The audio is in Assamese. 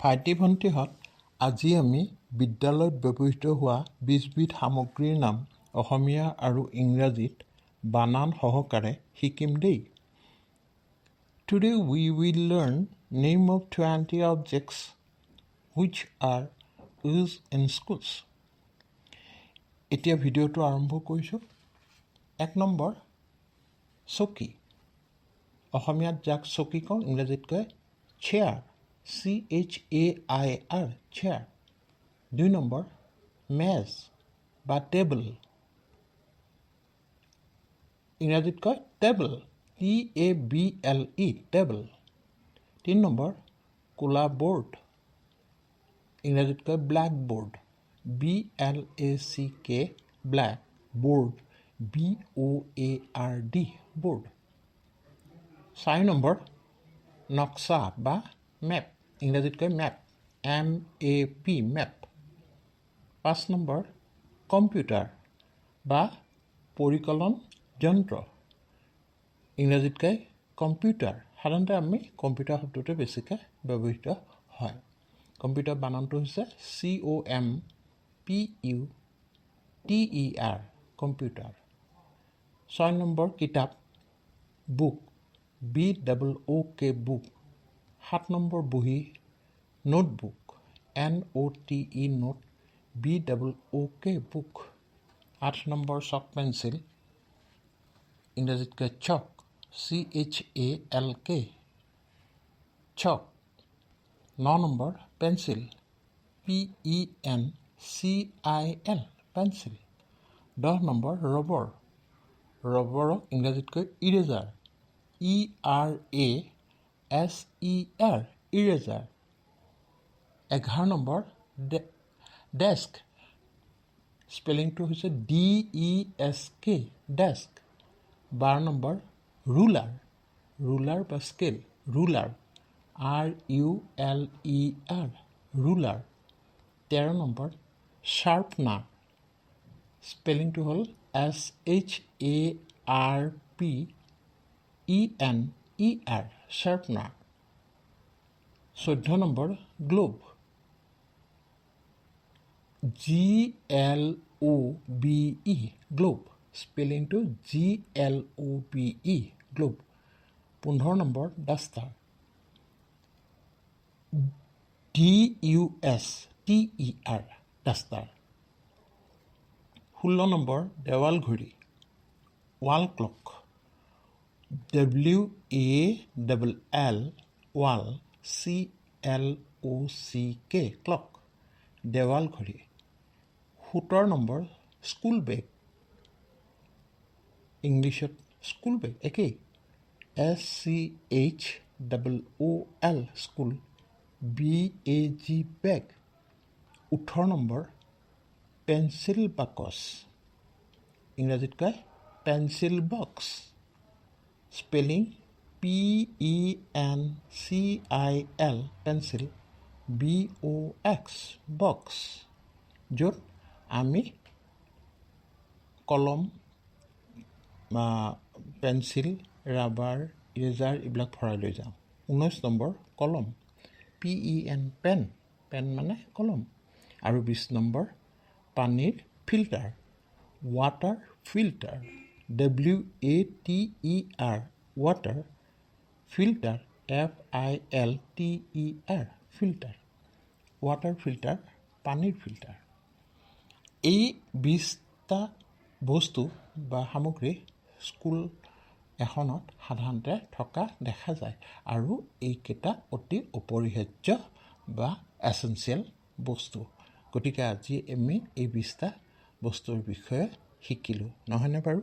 ভাইটি ভণ্টিহঁত আজি আমি বিদ্যালয়ত ব্যৱহৃত হোৱা 20 বিধ সামগ্ৰীৰ নাম অসমীয়া আৰু ইংৰাজীত বানান সহকাৰে শিকিম দেই। Today we will learn name of 20 objects which are used in schools. এতিয়া ভিডিঅ'টো আৰম্ভ কৰিছোঁ। 1 নম্বৰ চকী। অসমীয়াত যাক চকী কওঁ, ইংৰাজীত কয় চেয়াৰ, CHAIR, চেয়াৰ। 2 নম্বৰ মেজ বা টেবল, ইংৰাজীত কয় টেবল, TABLE, টেবল। 3 নম্বৰ ক'লা বৰ্ড, ইংৰাজীত কয় black board, BLACK, black board, BOARD, board. 4 number নক্সা বা মেপ, ইংৰাজীত কয় map, MAP, map. 5 number computer বা পৰিকলন যন্ত্ৰ, ইংৰাজীত কয় কম্পিউটাৰ। সাধাৰণতে আমি কম্পিউটাৰ শব্দটো বেছিকৈ ব্যৱহৃত হয়। কম্পিউটাৰ বানানটো হৈছে COMPUTER, কম্পিউটাৰ। 6 নম্বৰ কিতাপ, বুক, BOOK, বুক। 7 নম্বৰ বহী, notebook, NOTE, note, BOOK, book. 8 number chalk pencil, ইংৰাজীত কয় চক, CHALK, চক। 9 number pencil, PENCIL, pencil. 10 number rubber, ৰবৰক ইংৰাজীত কয় eraser, ERASER, eraser. 11 number desk, স্পেলিংটো হৈছে DESK, desk. 12 number ruler, ruler বা scale, ruler, RULER, ruler. 13 number sharpener, স্পেলিংটো হ'ল SHARPENER, sharpener. 14 number glove, GLOVE, glove, স্পেলিংটো GLOVE, glove. 15 number duster, DUSTER, duster. 16 number দেৱাল ঘড়ী, wall clock, WALL, wall, CLOCK, clock, দেৱাল ঘড়ী। 17 নম্বৰ স্কুল বেগ, ইংলিছত স্কুল বেগ একেই, SCHOOL, স্কুল, BAG, বেগ। 18 নম্বৰ পেঞ্চিল বাকচ, ইংৰাজীত কয় pencil box, spelling PENCIL, pencil, BOX, box, য'ত আমি কলম, পেঞ্চিল, ৰাবাৰ, ইৰেজাৰ এইবিলাক ভৰাই লৈ যাওঁ। 19 নম্বৰ কলম, PEN, পেন, পেন মানে কলম। আৰু 20 নম্বৰ পানীৰ filter, water filter, WATER, water, filter, FILTER, filter. Water filter, পানীৰ ফিল্টাৰ। এই 20টা বস্তু বা সামগ্ৰী স্কুল এখনত সাধাৰণতে থকা দেখা যায় আৰু এইকেইটা অতি অপৰিহাৰ্য বা এচেঞ্চিয়েল বস্তু। গতিকে আজি আমি এই 20টা বস্তুৰ বিষয়ে শিকিলোঁ, নহয়নে বাৰু?